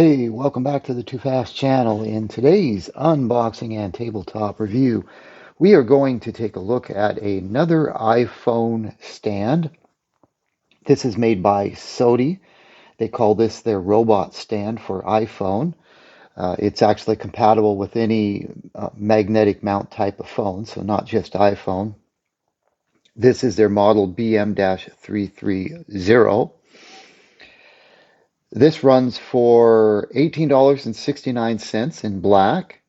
Hey, welcome back to the Too Fast channel. In today's unboxing and tabletop review, we are going to take a look at another iPhone stand. This is made by Sodi. They call this their robot stand for iPhone. It's actually compatible with any magnetic mount type of phone, so not just iPhone. This is their model BM-330. This runs for $18.69 in black,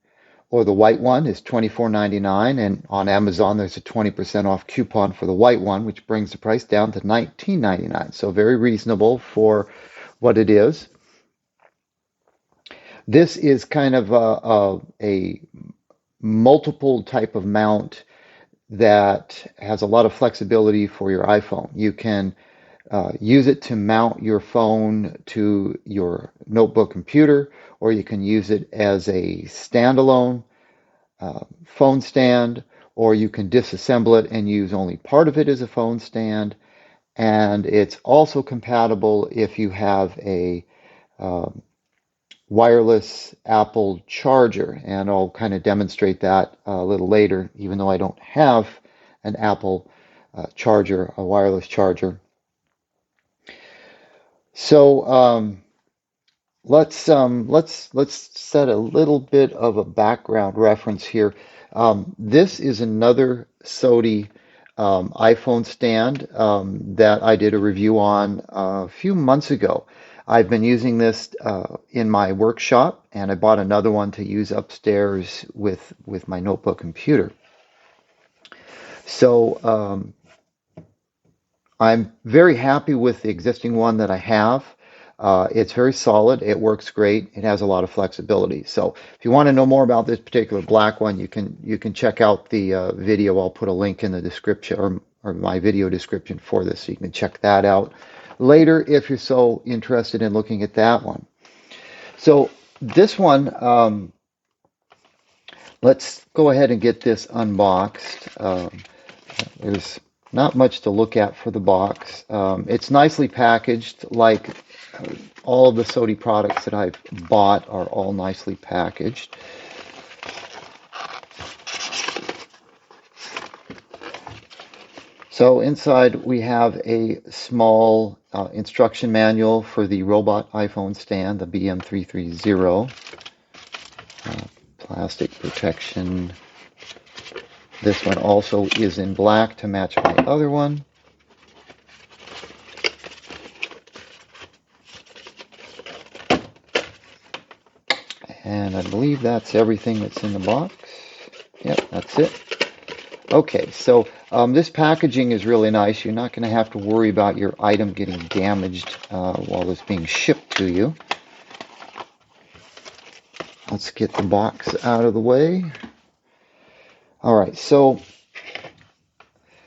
or the white one is $24.99, and on Amazon there's a 20% off coupon for the white one, which brings the price down to $19.99. So very reasonable for what it is. This is kind of a multiple type of mount that has a lot of flexibility for your iPhone. You can use it to mount your phone to your notebook computer, or you can use it as a standalone phone stand, or you can disassemble it and use only part of it as a phone stand. And it's also compatible if you have a um, wireless Apple charger, and I'll kind of demonstrate that a little later, even though I don't have an Apple charger, a wireless charger. So let's set a little bit of a background reference here. This is another Sodi iPhone stand that I did a review on a few months ago. I've been using this in my workshop, and I bought another one to use upstairs with my notebook computer. So I'm very happy with the existing one that I have. It's very solid. It works great. It has a lot of flexibility. So if you want to know more about this particular black one, you can check out the video. I'll put a link in the description or my video description for this, so you can check that out later if you're so interested in looking at that one. So this one, let's go ahead and get this unboxed. There's not much to look at for the box. It's nicely packaged, like all of the Sodi products that I've bought are all nicely packaged. So inside we have a small instruction manual for the robot iPhone stand, the BM330. Plastic protection. This one also is in black to match my other one. And I believe that's everything that's in the box. Yep, that's it. Okay, so this packaging is really nice. You're not going to have to worry about your item getting damaged while it's being shipped to you. Let's get the box out of the way. All right, so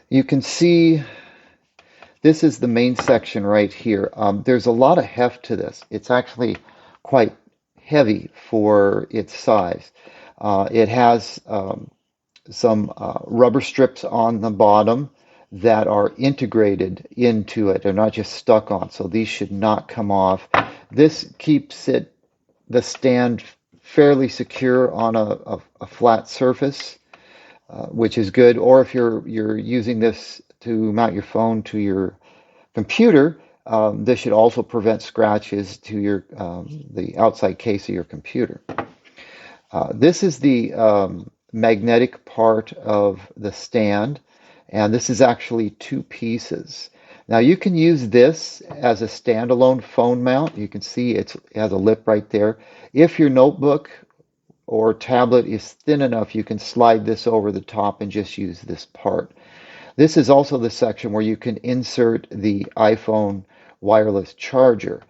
you can see this is the main section right here. There's a lot of heft to this. It's actually quite heavy for its size. It has some rubber strips on the bottom that are integrated into it. They're not just stuck on, so these should not come off. This keeps the stand fairly secure on a flat surface, which is good. Or if you're using this to mount your phone to your computer, this should also prevent scratches to the outside case of your computer. This is the magnetic part of the stand, and this is actually two pieces. Now you can use this as a standalone phone mount. You can see it has a lip right there. If your notebook or tablet is thin enough, you can slide this over the top and just use this part. This is also the section where you can insert the iPhone wireless charger.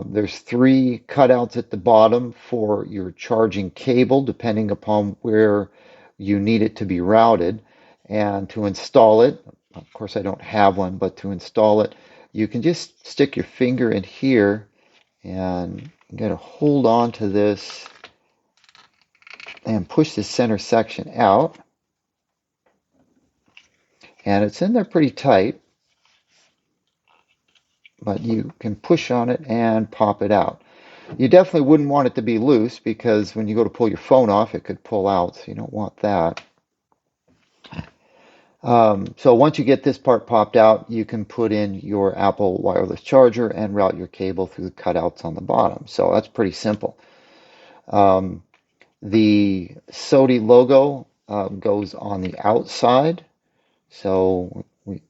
There's three cutouts at the bottom for your charging cable, depending upon where you need it to be routed. And to install it, of course I don't have one, but to install it, you can just stick your finger in here and you got to hold on to this and push the center section out. And it's in there pretty tight, but you can push on it and pop it out. You definitely wouldn't want it to be loose because when you go to pull your phone off, it could pull out. So you don't want that. So once you get this part popped out, you can put in your Apple wireless charger and route your cable through the cutouts on the bottom. So that's pretty simple. Um, the Sodi logo goes on the outside. So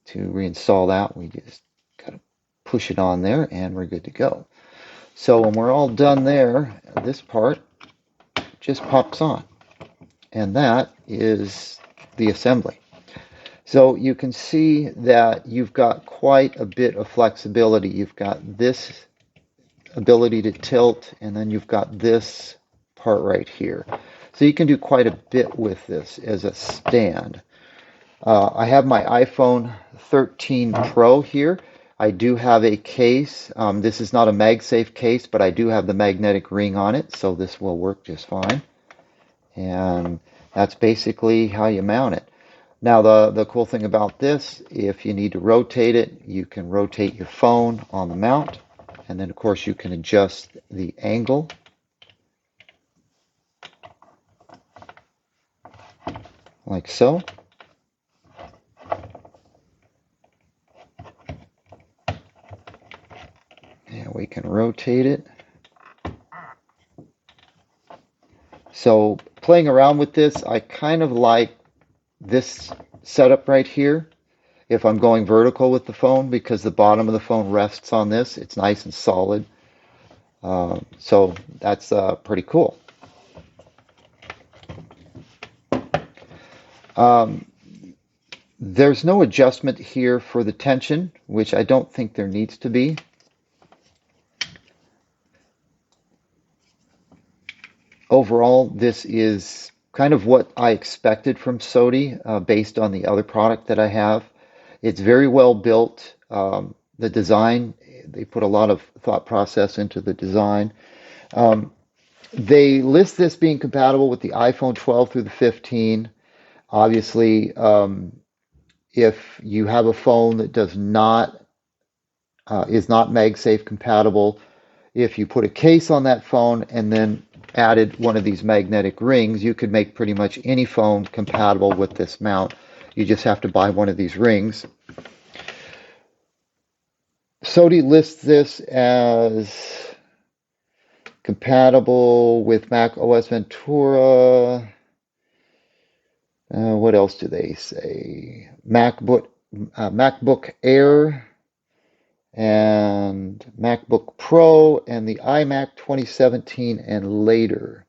to reinstall that, we just gotta push it on there and we're good to go. So when we're all done there, this part just pops on. And that is the assembly. So you can see that you've got quite a bit of flexibility. You've got this ability to tilt, and then you've got this part right here. So you can do quite a bit with this as a stand. I have my iPhone 13 Pro here. I do have a case. This is not a MagSafe case, but I do have the magnetic ring on it, so this will work just fine. And that's basically how you mount it. Now, the cool thing about this, if you need to rotate it, you can rotate your phone on the mount, and then of course you can adjust the angle like so. And we can rotate it. So playing around with this, I kind of like this setup right here if I'm going vertical with the phone because the bottom of the phone rests on this. It's nice and solid. So that's pretty cool. Um, there's no adjustment here for the tension, which I don't think there needs to be. Overall, this is kind of what I expected from Sodi based on the other product that I have. It's very well built. The design, they put a lot of thought process into the design. Um, they list this being compatible with the iPhone 12 through the 15. Obviously, if you have a phone that does not is not MagSafe compatible, if you put a case on that phone and then added one of these magnetic rings, you could make pretty much any phone compatible with this mount. You just have to buy one of these rings. Sodi lists this as compatible with Mac OS Ventura. What else do they say? MacBook Air and MacBook Pro and the iMac 2017 and later.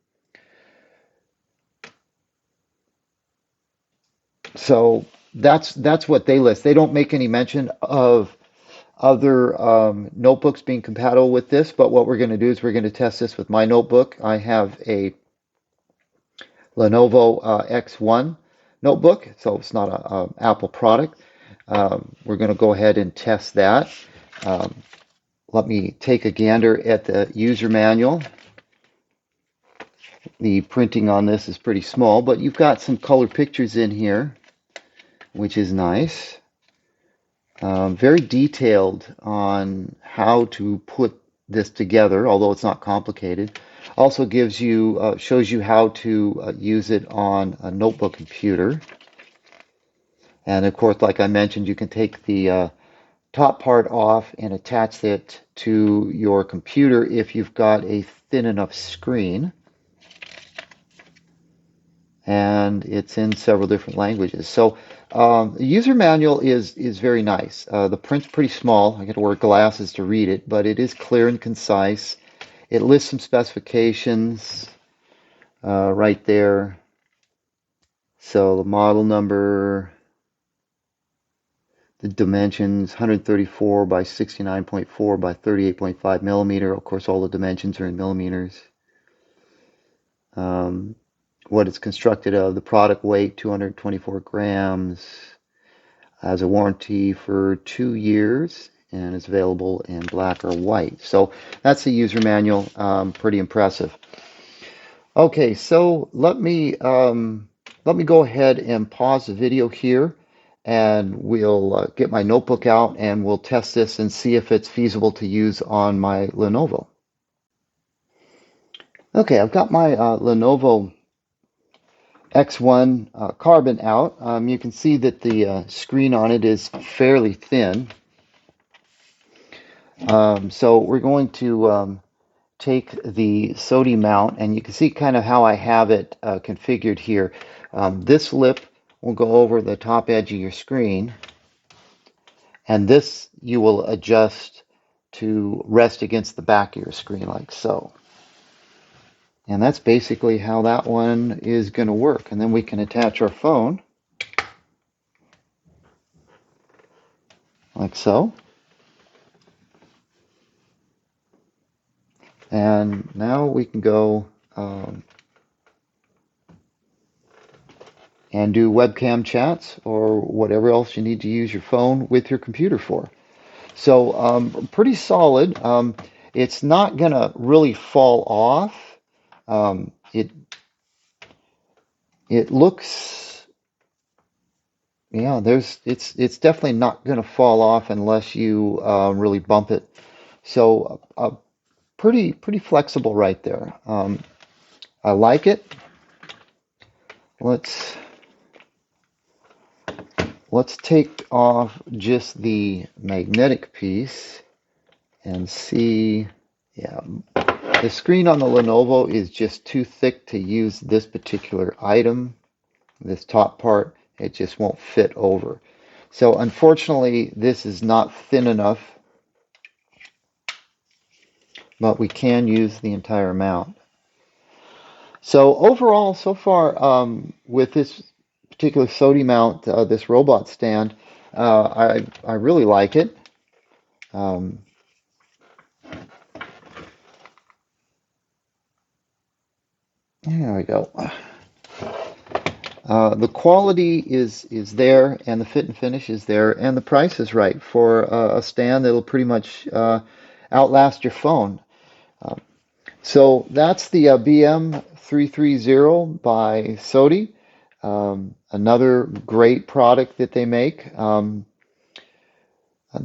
So that's what they list. They don't make any mention of other notebooks being compatible with this, but what we're going to do is we're going to test this with my notebook. I have a Lenovo X1 notebook, so it's not an Apple product. We're going to go ahead and test that. Um, Let me take a gander at the user manual. The printing on this is pretty small, but you've got some color pictures in here, which is nice. Very detailed on how to put this together, although it's not complicated. Also gives you, shows you how to use it on a notebook computer. And of course, like I mentioned, you can take the top part off and attach it to your computer if you've got a thin enough screen. And it's in several different languages. So the user manual is very nice. The print's pretty small. I got to wear glasses to read it, but it is clear and concise. It lists some specifications right there. So the model number, the dimensions, 134 by 69.4 by 38.5 millimeter. Of course, all the dimensions are in millimeters. What it's constructed of, the product weight, 224 grams, has a warranty for 2 years, and is available in black or white. So that's the user manual. Pretty impressive. Okay, so let me go ahead and pause the video here, and we'll get my notebook out and we'll test this and see if it's feasible to use on my Lenovo. Okay, I've got my Lenovo X1 Carbon out. You can see that the screen on it is fairly thin. So we're going to take the Sodi mount, and you can see kind of how I have it configured here. This lip will go over the top edge of your screen, and this you will adjust to rest against the back of your screen like so. And that's basically how that one is going to work. And then we can attach our phone like so. And now we can go and do webcam chats or whatever else you need to use your phone with your computer for. So pretty solid. It's not going to really fall off. It looks, yeah, it's definitely not going to fall off unless you really bump it. So pretty flexible right there. I like it. Let's take off just the magnetic piece and see. Yeah, the screen on the Lenovo is just too thick to use this particular item. This top part, it just won't fit over. So unfortunately, this is not thin enough, but we can use the entire mount. So overall, so far, with this particular Sodi mount, this robot stand, I really like it. Um, there we go. The quality is there, and the fit and finish is there, and the price is right for a stand that'll pretty much outlast your phone. So that's the BM330 by Sodi. Another great product that they make.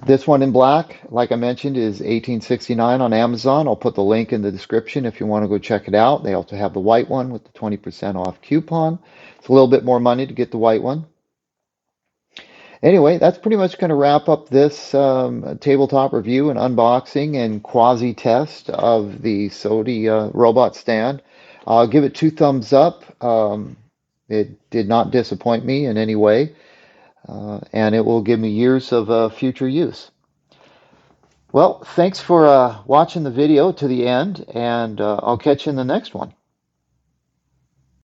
This one in black, like I mentioned, is $18.69 on Amazon. I'll put the link in the description if you want to go check it out. They also have the white one with the 20% off coupon. It's a little bit more money to get the white one. Anyway, that's pretty much going to wrap up this tabletop review and unboxing and quasi-test of the Sodi robot stand. I'll give it 2 thumbs up. It did not disappoint me in any way, and it will give me years of future use. Well, thanks for watching the video to the end, and I'll catch you in the next one.